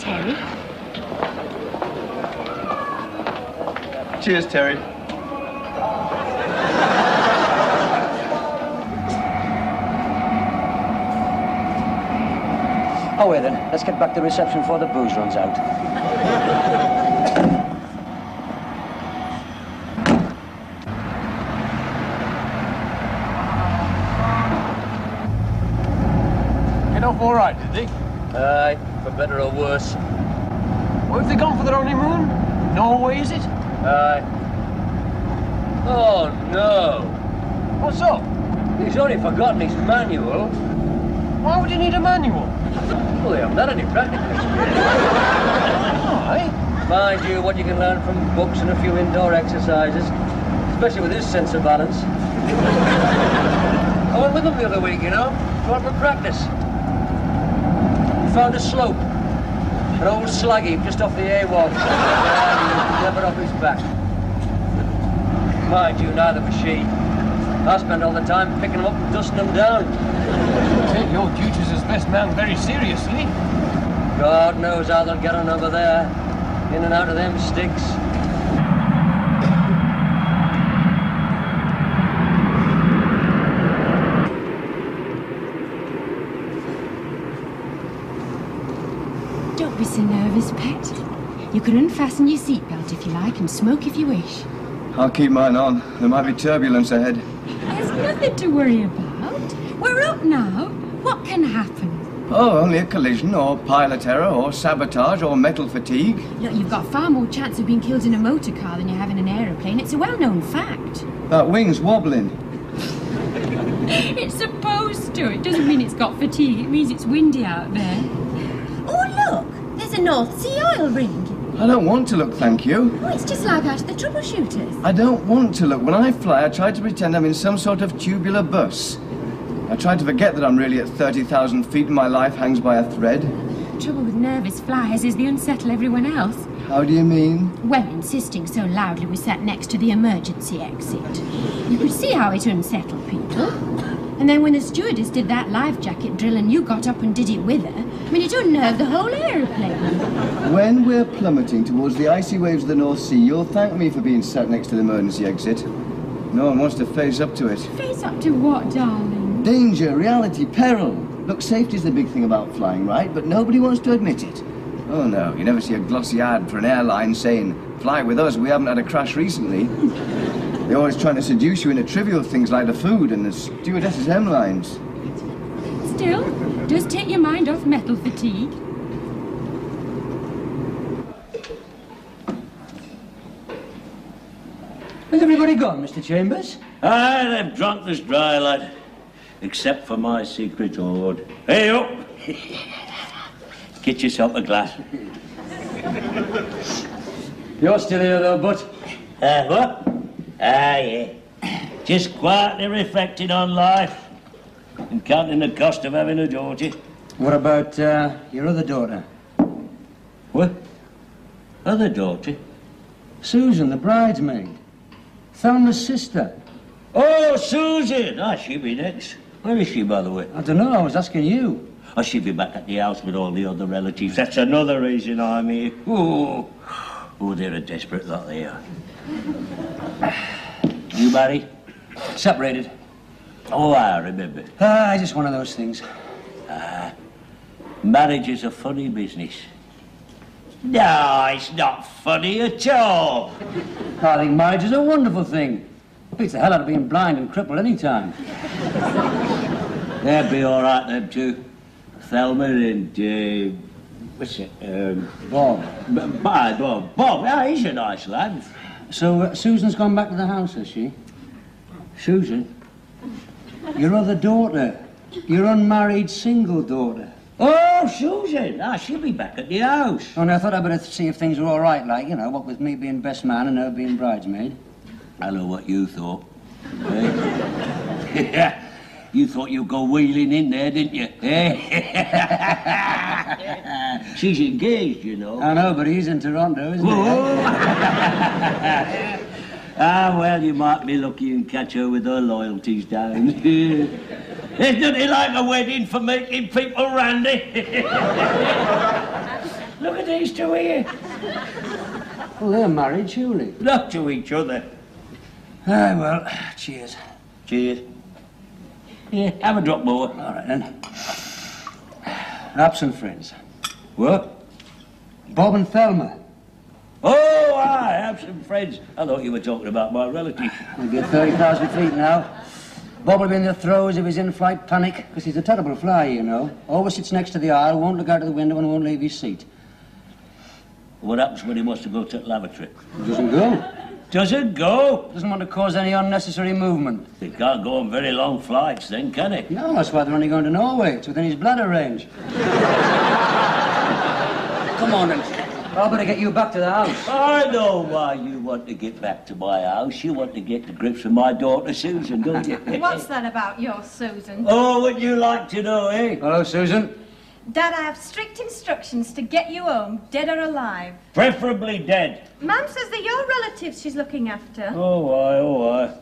Terry. Cheers, Terry. Oh, wait then. Let's get back to the reception before the booze runs out. Get off all right, did they? Aye, for better or worse. Where have they gone for their honeymoon? Norway, is it? Aye. Oh, no. What's up? He's only forgotten his manual. Why would he need a manual? Well, they haven't had any practical experience. Why? Mind you, what you can learn from books and a few indoor exercises, especially with his sense of balance. I went with him the other week, you know, to have a practice. We found a slope, an old slag heap just off the A01. And he was never off his back. Mind you, neither was she. I spent all the time picking them up and dusting them down. You take your duties as best man very seriously. God knows how they'll get on over there, in and out of them sticks. Don't be so nervous, pet. You can unfasten your seatbelt if you like and smoke if you wish. I'll keep mine on. There might be turbulence ahead. There's nothing to worry about. We're up now. What can happen? Oh, only a collision, or pilot error, or sabotage, or metal fatigue. Look, you've got far more chance of being killed in a motor car than you have in an aeroplane. It's a well-known fact. That wing's wobbling. It's supposed to. It doesn't mean it's got fatigue. It means it's windy out there. Oh, look. There's a North Sea oil ring. I don't want to look, thank you. Oh, it's just like out of the troubleshooters. I don't want to look. When I fly, I try to pretend I'm in some sort of tubular bus. I try to forget that I'm really at 30,000 feet and my life hangs by a thread. The trouble with nervous flyers is they unsettle everyone else. How do you mean? Well, insisting so loudly we sat next to the emergency exit. You could see how it unsettled people. And then when the stewardess did that life jacket drill and you got up and did it with her, I mean, it unnerved the whole aeroplane. When we're plummeting towards the icy waves of the North Sea, you'll thank me for being sat next to the emergency exit. No one wants to face up to it. Face up to what, darling? Danger, reality, peril. Look, safety's the big thing about flying, right? But nobody wants to admit it. Oh, no, you never see a glossy ad for an airline saying, fly with us, we haven't had a crash recently. They're always trying to seduce you into trivial things like the food and the stewardess's hemlines. Still, does take your mind off metal fatigue. Has everybody gone, Mr. Chambers? Aye, they've drunk us dry, lad. Except for my secret hoard. Hey, up! Get yourself a glass. You're still here, though, Butt. What? Ah, yeah. Just quietly reflecting on life and counting the cost of having a daughter. What about your other daughter? What? Other daughter? Susan, the bridesmaid. Thelma's sister. Oh, Susan! Ah, she'll be next. Where is she, by the way? I don't know, I was asking you. Oh, she'll be back at the house with all the other relatives. That's another reason I'm here. Oh, they're a desperate lot, they are. You married? Separated. Oh, I remember. Just one of those things. Marriage is a funny business. No, it's not funny at all. I think marriage is a wonderful thing. It beats the hell out of being blind and crippled any time. They'll be all right, them two. Thelma and, what's it, Bob. Bob, yeah, he's a nice lad. So Susan's gone back to the house, has she? Susan? Your other daughter. Your unmarried single daughter. Oh, Susan! Ah, she'll be back at the house. Oh, no, I thought I'd better see if things were all right, like, you know, what with me being best man and her being bridesmaid. I know what you thought. Eh? You thought you'd go wheeling in there, didn't you? Eh? She's engaged, you know. I know, but he's in Toronto, isn't he? Ah, well, you might be lucky and catch her with her loyalties down. There's nothing like a wedding for making people randy. Look at these two here. Well, they're married, surely. Not to each other. Aye, well, cheers. Cheers. Yeah, have a drop more. All right, then. Absent friends. What? Bob and Thelma. Oh, I have some friends. I thought you were talking about my relative. We'll be at 30,000 feet now. Bob will be in the throes of his in-flight panic, because he's a terrible flyer, you know. Always sits next to the aisle, won't look out of the window and won't leave his seat. What happens when he wants to go to the lavatory? He doesn't go. Doesn't go? Doesn't want to cause any unnecessary movement. He can't go on very long flights then, can he? No, that's why they're only going to Norway. It's within his bladder range. Come on, then. I better get you back to the house. I know why you want to get back to my house. You want to get to grips with my daughter Susan, don't you? What's that about your Susan? Oh, would you like to know, eh? Hello, Susan. Dad, I have strict instructions to get you home, dead or alive. Preferably dead. Mum says they're your relatives she's looking after. Oh, aye.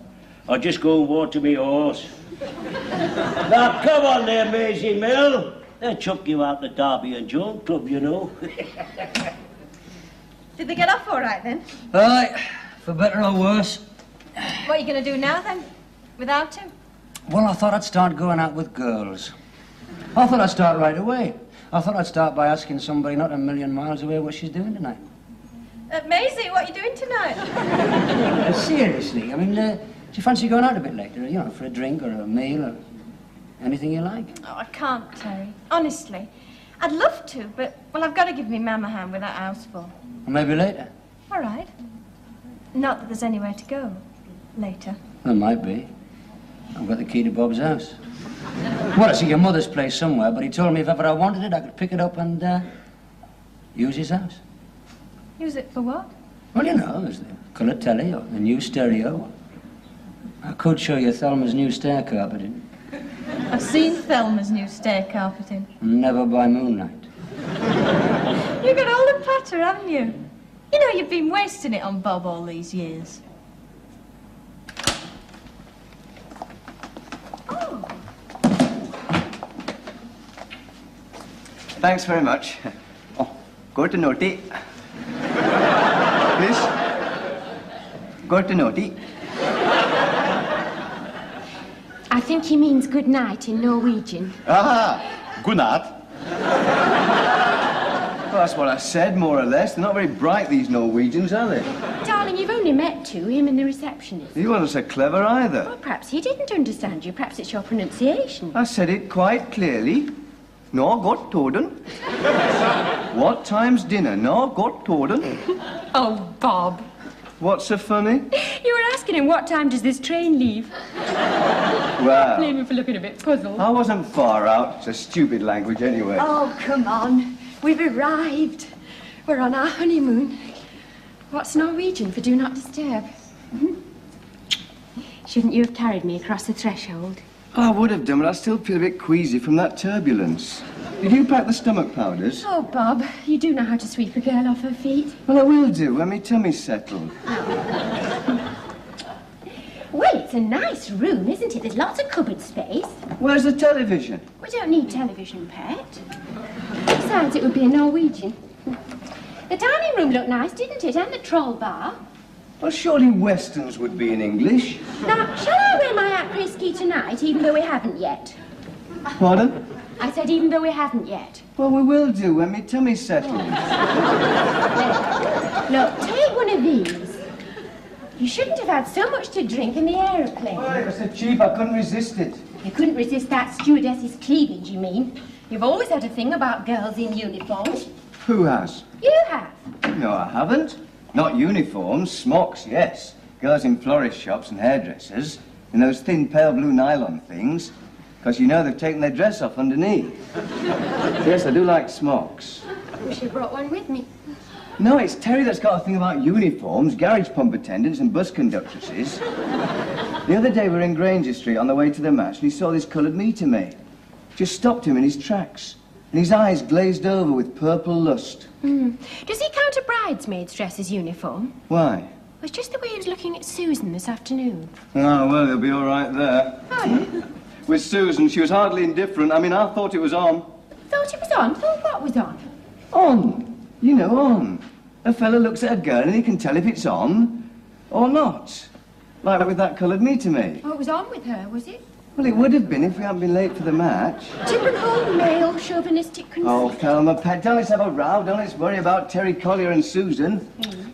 I'll just go and water me horse. Now, come on there, Maisie Mill. They'll chuck you out the Derby and Joan Club, you know. Did they get off all right, then? Aye, for better or worse. What are you going to do now, then? Without him? Well, I thought I'd start going out with girls. I thought I'd start right away. I thought I'd start by asking somebody not a million miles away what she's doing tonight. Maisie, what are you doing tonight? Seriously, I mean, do you fancy going out a bit later, you know, for a drink or a meal or anything you like? Oh, I can't, Terry. Honestly. I'd love to, but, well, I've got to give me Mum a hand with that house full. Or maybe later. All right. Not that there's anywhere to go later. There might be. I've got the key to Bob's house. Well, it's at your mother's place somewhere, but he told me if ever I wanted it, I could pick it up and use his house. Use it for what? Well, you know, there's the colour telly or the new stereo. I could show you Thelma's new stair carpeting. I've seen Thelma's new stair carpeting. Never by moonlight. You got all the patter, haven't you? You know you've been wasting it on Bob all these years. Oh. Thanks very much. Oh, go to Noti. Please. Go to Noti. I think he means good night in Norwegian. Ah, good night. Well, that's what I said, more or less. They're not very bright, these Norwegians, are they? Darling, you've only met two, him and the receptionist. He wasn't so clever either. Well, perhaps he didn't understand you. Perhaps it's your pronunciation. I said it quite clearly. No, got Torden. What time's dinner? No, got Torden. Oh, Bob. What's so funny? You were asking him what time does this train leave. Well, Blame him for looking a bit puzzled. I wasn't far out. It's a stupid language anyway. Oh, come on. We've arrived. We're on our honeymoon. What's Norwegian for do not disturb? Shouldn't you have carried me across the threshold? I would have done, but I still feel a bit queasy from that turbulence. Did you pack the stomach powders? Oh, Bob, you do know how to sweep a girl off her feet. Well, I will do when my tummy's settled. Well, it's a nice room, isn't it? There's lots of cupboard space. Where's the television? We don't need television, Pet. Besides, it would be a Norwegian. The dining room looked nice, didn't it? And the troll bar. Well, surely westerns would be in English. Now, shall I wear my après-ski tonight, even though we haven't yet? Pardon? I said even though we haven't yet. Well, we will do when my tummy's settled. Look, take one of these. You shouldn't have had so much to drink in the aeroplane. Well, it was so cheap, I couldn't resist it. You couldn't resist that stewardess's cleavage, you mean? You've always had a thing about girls in uniform. Who has? You have. No, I haven't. Not uniforms, smocks, yes. Girls in florist shops and hairdressers, in those thin pale blue nylon things, because you know they've taken their dress off underneath. Yes, I do like smocks. I wish I brought one with me. No, it's Terry that's got a thing about uniforms, garage pump attendants and bus conductresses. The other day we were in Granger Street on the way to the match and he saw this coloured meter maid. Just stopped him in his tracks and his eyes glazed over with purple lust. Does he count a bridesmaid's dress as uniform? Why? Well, it's just the way he was looking at Susan this afternoon. Oh, well, he'll be all right there. Oh, With Susan, she was hardly indifferent. I mean, I thought it was on. thought it was on? Thought what was on? On? You know, on. A fella looks at a girl and he can tell if it's on or not. Like with that coloured meter maid. Oh, it was on with her, was it? Well, it would have been if we hadn't been late for the match. Typical male chauvinistic conceit. Oh, Thelma, pet, don't let's have a row. Don't let's worry about Terry Collier and Susan.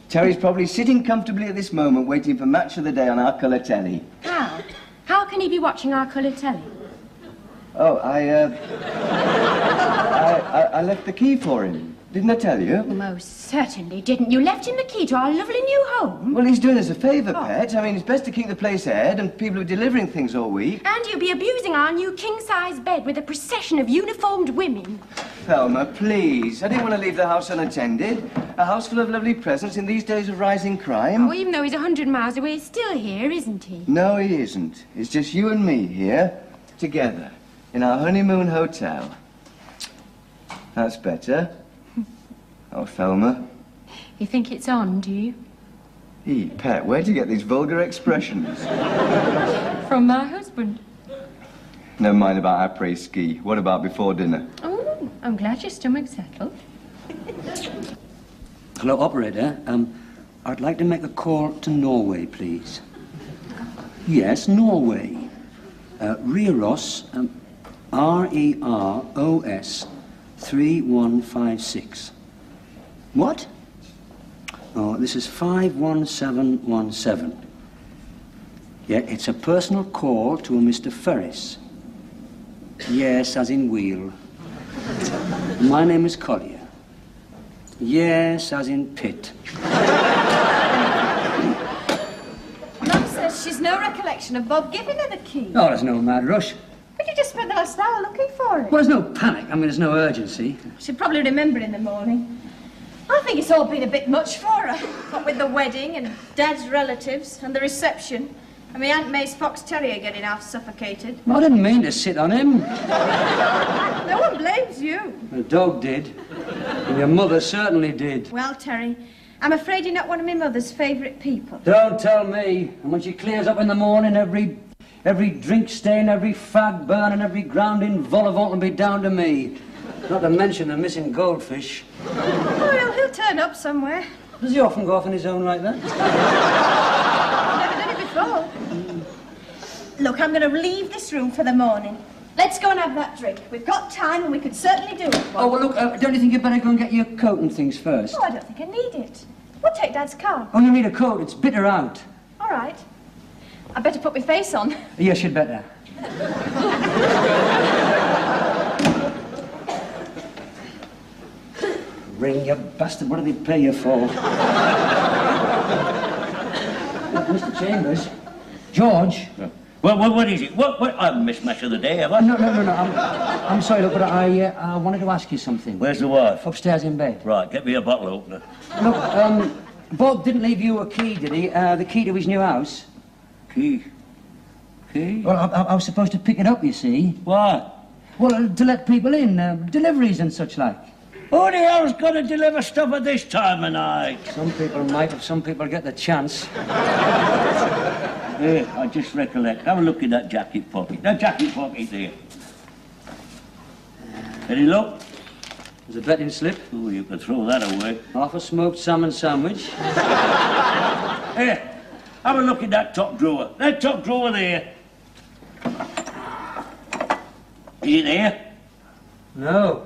Terry's probably sitting comfortably at this moment waiting for match of the day on our colour telly. How? How can he be watching our colour telly? Oh, I left the key for him. Didn't I tell you? Most certainly didn't. You left him the key to our lovely new home. Well, he's doing us a favour, Pet. I mean, it's best to keep the place aired and people are delivering things all week. And you'll be abusing our new king-size bed with a procession of uniformed women. Thelma, please. I didn't want to leave the house unattended. A house full of lovely presents in these days of rising crime. Oh, even though he's 100 miles away, he's still here, isn't he? No, he isn't. It's just you and me here, together, in our honeymoon hotel. That's better. Oh, Thelma. You think it's on, do you? Pet, where'd you get these vulgar expressions? From my husband. Never mind about après-ski. What about before dinner? Oh, I'm glad your stomach's settled. Hello, operator. I'd like to make a call to Norway, please. Yes, Norway. Reros, R-E-R-O-S 3156. What? Oh, this is 51717. Yeah, it's a personal call to a Mr. Ferris. Yes, as in wheel. My name is Collier. Yes, as in pit. Mum says she's no recollection of Bob giving her the key. Oh, there's no mad rush. But you just spent the last hour looking for it. Well, there's no panic. I mean, there's no urgency. She'll probably remember in the morning. I think it's all been a bit much for her. What with the wedding and Dad's relatives and the reception. And my Aunt May's fox terrier getting half suffocated. Well, I didn't mean to sit on him. No one blames you. The dog did. And your mother certainly did. Well, Terry, I'm afraid you're not one of my mother's favourite people. Don't tell me. And when she clears up in the morning, every drink stain, every fag burn, and every grounding vol au vent will be down to me. Not to mention the missing goldfish. Oh, he'll turn up somewhere. Does he often go off on his own like that? Never done it before. Look, I'm going to leave this room for the morning. Let's go and have that drink. We've got time and we could certainly do it. Oh, well, look, don't you think you'd better go and get your coat and things first? Oh, I don't think I need it. We'll take Dad's car. Oh, you need a coat. It's bitter out. All right. I better put my face on. Yes, you'd better. Ring, you bastard. What did they pay you for? Mr. Chambers. George. Well, what is it? What? I haven't missed much of the day, have I? No. I'm sorry, look, but I wanted to ask you something. Where's the wife? Upstairs in bed. Right, get me a bottle opener. Look, Bob didn't leave you a key, did he? The key to his new house? Key? Key? Well, I was supposed to pick it up, you see. Why? Well, to let people in, deliveries and such like. Who the hell's going to deliver stuff at this time of night? Some people might, if some people get the chance. Here, I just recollect. Have a look in that jacket pocket. That jacket pocket there. Any look? There's a betting slip. Oh, you can throw that away. Half a smoked salmon sandwich. Here, have a look in that top drawer. That top drawer there. Is it there? No.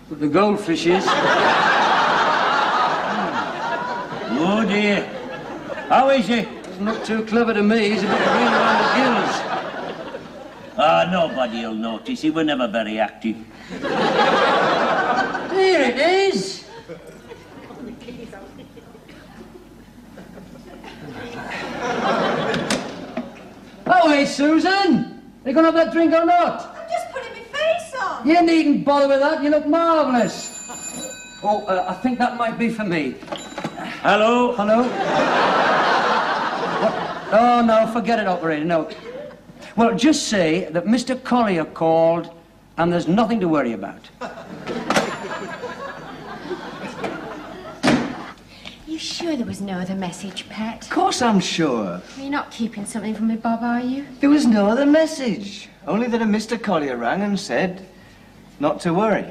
But the goldfish is. Oh, dear. How is he? Doesn't look too clever to me. He's a bit green around the gills. Ah, nobody'll notice. He was never very active. Here it is. Oh, hey, Susan. Are you going to have that drink or not? I'm just putting my face on. You needn't bother with that. You look marvellous. Oh, I think that might be for me. Hello? Hello? What? Oh, no, forget it, operator, no. Well, just say that Mr. Collier called and there's nothing to worry about. You sure there was no other message, Pat? Of course I'm sure. You're not keeping something from me, Bob, are you? There was no other message. Only that a Mr. Collier rang and said not to worry.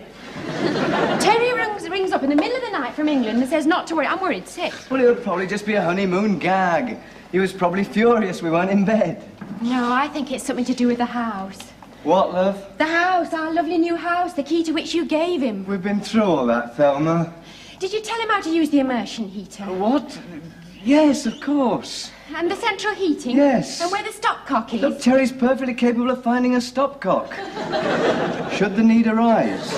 Terry rings up up in the middle of the night from England and says not to worry. I'm worried sick. Well, it would probably just be a honeymoon gag. He was probably furious we weren't in bed. No, I think it's something to do with the house. What, love? The house, our lovely new house, the key to which you gave him. We've been through all that, Thelma. Did you tell him how to use the immersion heater? What? Yes, of course. And the central heating? Yes. And where the stopcock is? Look, Terry's perfectly capable of finding a stopcock. Should the need arise.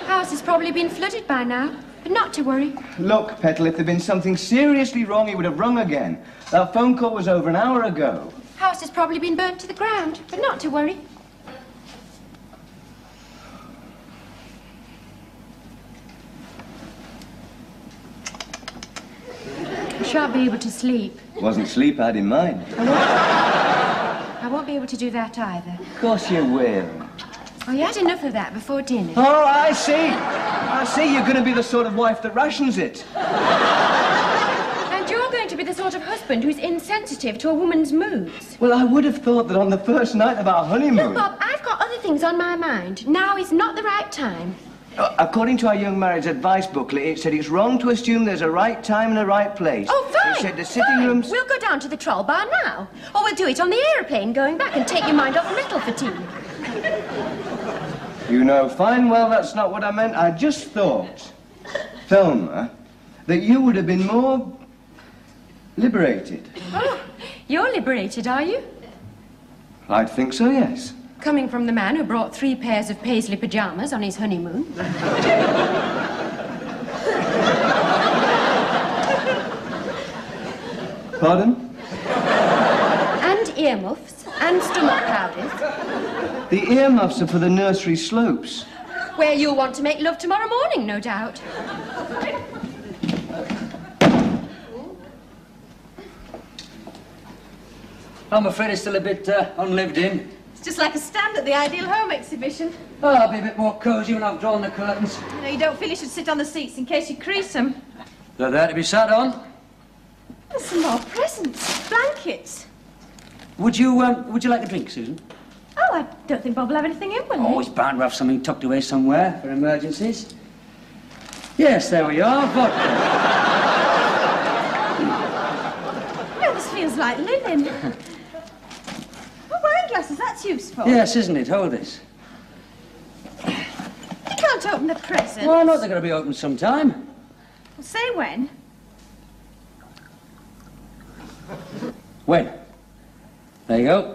House has probably been flooded by now, but not to worry. Look, Petal, if there'd been something seriously wrong, he would have rung again. That phone call was over an hour ago. House has probably been burnt to the ground, but not to worry. I shan't be able to sleep. Wasn't sleep I had in mind. I won't be able to do that either. Of course you will. Oh, you had enough of that before dinner. Oh, I see. I see. You're going to be the sort of wife that rations it. And you're going to be the sort of husband who's insensitive to a woman's moods. Well, I would have thought that on the first night of our honeymoon... Look, Bob, I've got other things on my mind. Now is not the right time. According to our young married's advice booklet, it said it's wrong to assume there's a right time and a right place. Oh, fine. It said the sitting rooms... We'll go down to the troll bar now. Or we'll do it on the aeroplane going back and take your mind off metal fatigue. You know fine well that's not what I meant. I just thought, Thelma, that you would have been more liberated. Oh, you're liberated, are you? I'd think so, yes. Coming from the man who brought 3 pairs of paisley pyjamas on his honeymoon. Pardon? And earmuffs and stomach powders. The earmuffs are for the nursery slopes. Where you'll want to make love tomorrow morning, no doubt. I'm afraid it's still a bit unlived in. It's just like a stand at the Ideal Home exhibition. Well, I'll be a bit more cosy when I've drawn the curtains. You know, you don't feel you should sit on the seats in case you crease them. They're there to be sat on. There's some more presents. Blankets. Would you like a drink, Susan? Oh, I don't think Bob will have anything in, will he? Always bound to have something tucked away somewhere for emergencies. Yes, there we are. Vodka. No, this feels like living. Oh, wine glasses, that's useful. Yes, isn't it? Hold this. You can't open the presents. Why not? They're going to be open sometime. Well, say when. When? There you go.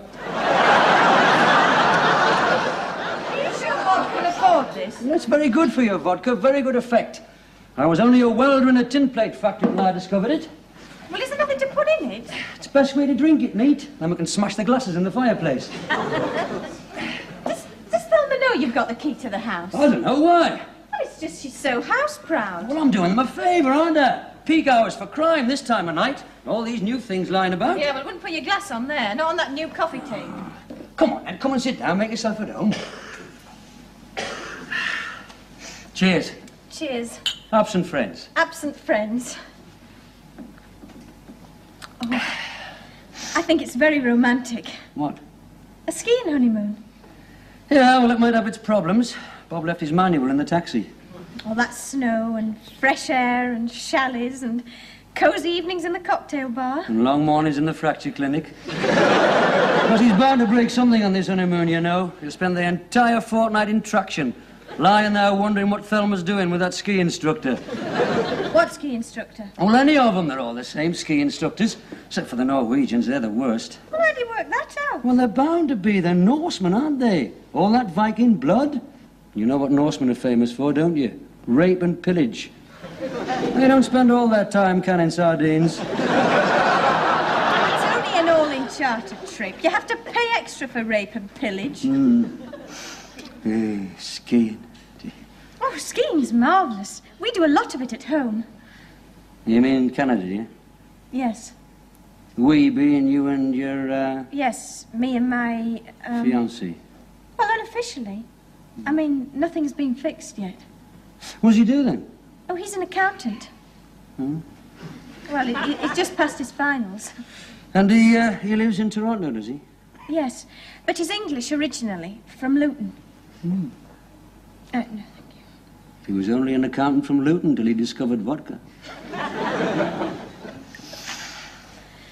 This. That's very good for your vodka, very good effect. I was only a welder in a tin plate factory when I discovered it. Well, is there nothing to put in it? It's the best way to drink it, neat. Then we can smash the glasses in the fireplace. Does Thelma know you've got the key to the house? I don't know why. Well, it's just she's so house-proud. Well, I'm doing them a favour, aren't I? Peak hours for crime this time of night. All these new things lying about. Yeah, well, wouldn't put your glass on there, not on that new coffee table. Come on, then, come and sit down, make yourself at home. Cheers. Cheers. Absent friends. Absent friends. Oh, I think it's very romantic. What? A skiing honeymoon. Yeah, well, it might have its problems. Bob left his manual in the taxi. All that snow and fresh air and chalets and cosy evenings in the cocktail bar. And long mornings in the fracture clinic. Because he's bound to break something on this honeymoon, you know. He'll spend the entire fortnight in traction, lying there wondering what Thelma's doing with that ski instructor. What ski instructor? Well, any of them, they're all the same, ski instructors. Except for the Norwegians, they're the worst. Well, how do you work that out? Well, they're bound to be. They're Norsemen, aren't they? All that Viking blood. You know what Norsemen are famous for, don't you? Rape and pillage. They don't spend all their time canning sardines. It's only an all-in charter trip. You have to pay extra for rape and pillage. Skiing. Oh, skiing's marvellous. We do a lot of it at home. You mean Canada, yeah? Yes. We being you and your, Yes, me and my, fiancé. Well, unofficially. I mean, nothing's been fixed yet. What does he do, then? Oh, he's an accountant. Hmm? Well, he's just passed his finals. And he lives in Toronto, does he? Yes, but he's English originally, from Luton. Hmm. No, thank you. He was only an accountant from Luton till he discovered vodka.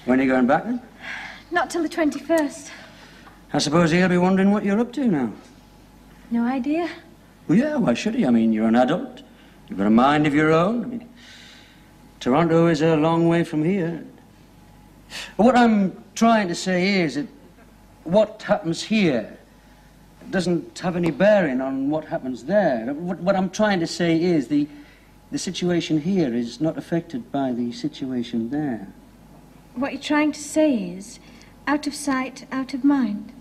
When are you going back, then? Not till the 21st. I suppose he'll be wondering what you're up to now. No idea. Well, yeah, why should he? I mean, you're an adult. You've got a mind of your own. I mean, Toronto is a long way from here. What I'm trying to say is that what happens here doesn't have any bearing on what happens there. What I'm trying to say is the situation here is not affected by the situation there. What you're trying to say is, out of sight, out of mind.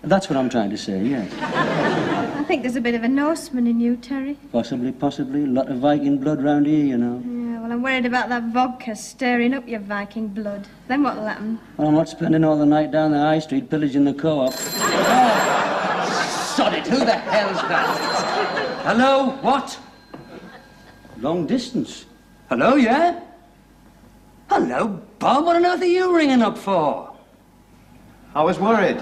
That's what I'm trying to say, yes. I think there's a bit of a Norseman in you, Terry. Possibly. A lot of Viking blood round here, you know. Yeah, well, I'm worried about that vodka stirring up your Viking blood. Then what'll happen? Well, I'm not spending all the night down the high street pillaging the co-op. Sod it, who the hell's that? Hello? What? Long distance. Hello, yeah? Hello, Bob. What on earth are you ringing up for? I was worried.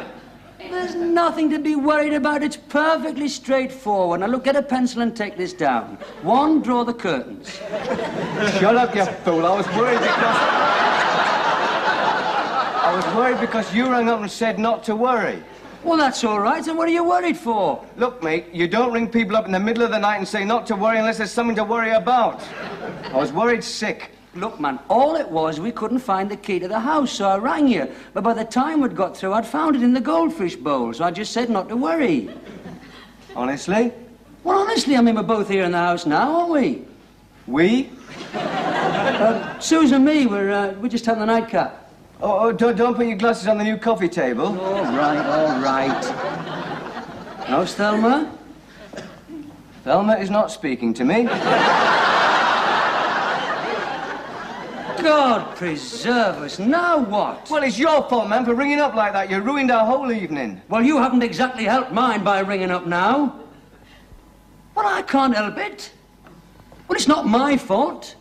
There's nothing to be worried about. It's perfectly straightforward. Now, look, get a pencil and take this down. One, draw the curtains. Shut up, you fool. I was worried because you rang up and said not to worry. Well, that's all right. And what are you worried for? Look, mate, you don't ring people up in the middle of the night and say not to worry unless there's something to worry about. I was worried sick. Look, man, all it was, we couldn't find the key to the house, so I rang you. But by the time we'd got through, I'd found it in the goldfish bowl, so I just said not to worry. Honestly? Well, honestly, I mean, we're both here in the house now, aren't we? We? Susan and me, we're just having a nightcap. Oh, don't put your glasses on the new coffee table. All right. How's Thelma? Thelma is not speaking to me. God preserve us, now what? Well, it's your fault, man, for ringing up like that. You ruined our whole evening. Well, you haven't exactly helped mine by ringing up now. Well, I can't help it. Well, it's not my fault.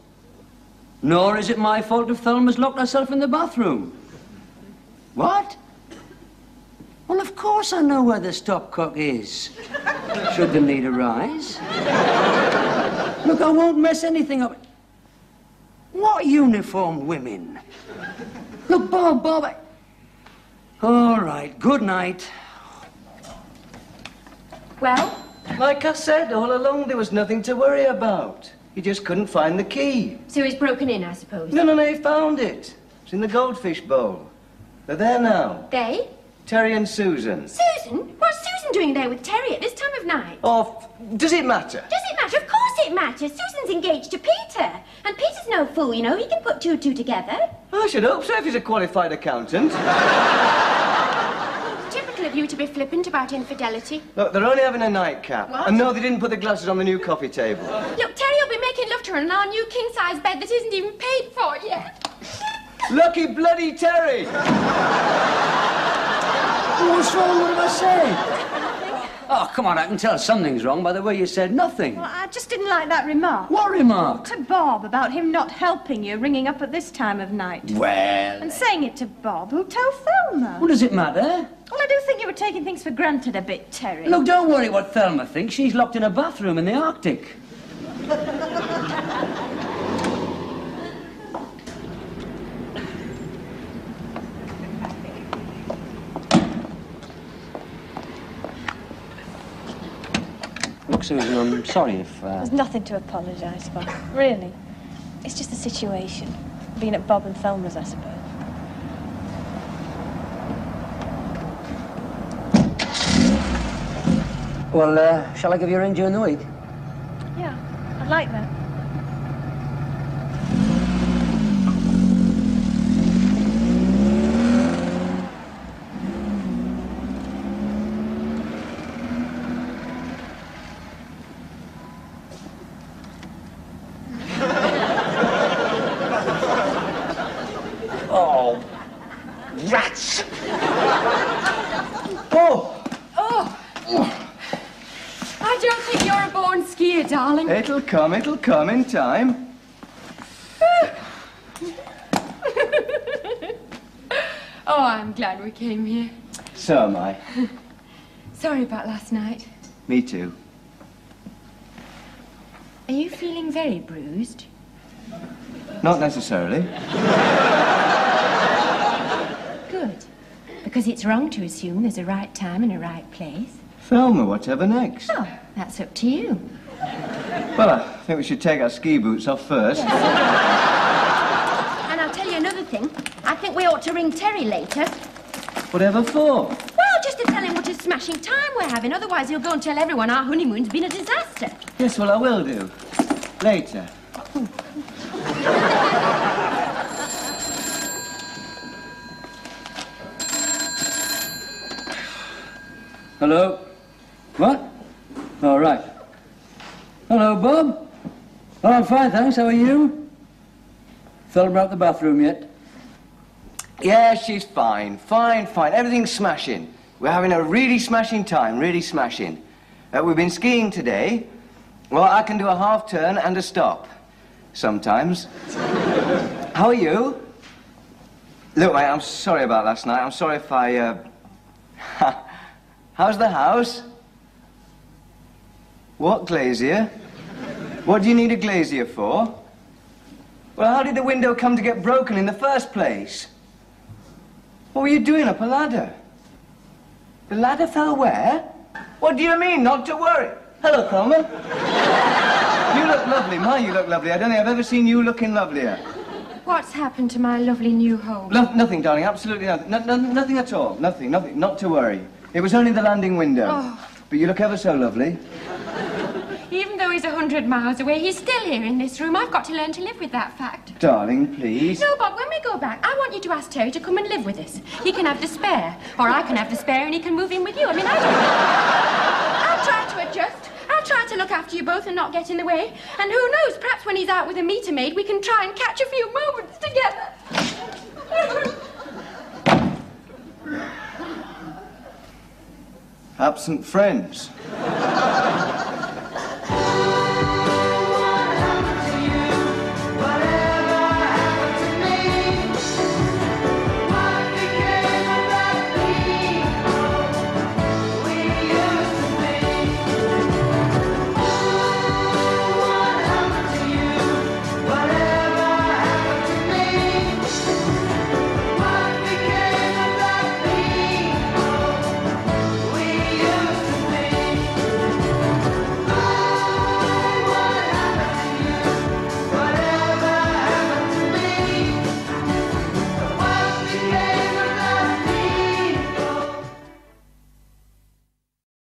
Nor is it my fault if Thelma's locked herself in the bathroom. What? Well, of course I know where the stopcock is. Should the need arise. Look, I won't mess anything up. What uniformed women? Look, Bob, All right, good night. Well? Like I said, all along, there was nothing to worry about. You just couldn't find the key. So he's broken in, I suppose? No, he found it. It's in the goldfish bowl. They're there now. They? Terry and Susan. Susan? What's Susan doing there with Terry at this time of night? Oh, does it matter? Does it matter? Of course it matters. Susan's engaged to Peter. And Peter's no fool, you know. He can put two and two together. I should hope so if he's a qualified accountant. Typical of you to be flippant about infidelity. Look, they're only having a nightcap. What? And no, they didn't put the glasses on the new coffee table. Look, Terry will be making love to her on our new king-size bed that isn't even paid for yet. Lucky bloody Terry! What's wrong? What have I said? Oh, come on, I can tell something's wrong by the way you said nothing. Well, I just didn't like that remark. What remark? To Bob about him not helping you, ringing up at this time of night. Well... And saying it to Bob, who'll tell Thelma. What does it matter? Well, I do think you were taking things for granted a bit, Terry. Look, don't worry what Thelma thinks. She's locked in a bathroom in the Arctic. Look, Susan, I'm sorry if... There's nothing to apologise for, really. It's just the situation. Being at Bob and Thelma's, I suppose. Well, shall I give you a ring during the week? Yeah, I'd like that. Oh, rats! Oh! I don't think you're a born skier, darling. It'll come in time. Oh, I'm glad we came here. So am I. Sorry about last night. Me too. Are you feeling very bruised? Not necessarily. Good. Because it's wrong to assume there's a right time and a right place. Thelma, whatever next? Oh, that's up to you. Well, I think we should take our ski boots off first. And I'll tell you another thing. I think we ought to ring Terry later. Whatever for? Well, just to tell him what a smashing time we're having. Otherwise, he'll go and tell everyone our honeymoon's been a disaster. Yes, well, I will do. Later. Hello? What? All right. Hello, Bob. Oh, I'm fine, thanks. How are you? Thelma out the bathroom yet? Yeah, she's fine. Fine. Everything's smashing. We're having a really smashing time, really smashing. We've been skiing today. Well, I can do a half turn and a stop. Sometimes. How are you? Look, mate, I'm sorry about last night. I'm sorry if I, How's the house? What glazier? What do you need a glazier for? Well, how did the window come to get broken in the first place? What were you doing up a ladder? The ladder fell where? What do you mean, not to worry? Hello, Thelma. You look lovely. You look lovely. I don't think I've ever seen you looking lovelier. What's happened to my lovely new home? Nothing, darling. Absolutely nothing. Nothing at all. Nothing. Not to worry. It was only the landing window. Oh. But you look ever so lovely. Even though he's 100 miles away, he's still here in this room. I've got to learn to live with that fact. Darling, please. No, Bob, when we go back, I want you to ask Terry to come and live with us. He can have the spare, or I can have the spare and he can move in with you. I mean, I'll try to adjust. I'll try to look after you both and not get in the way. And who knows, perhaps when he's out with a meter maid, we can try and catch a few moments together. Absent friends.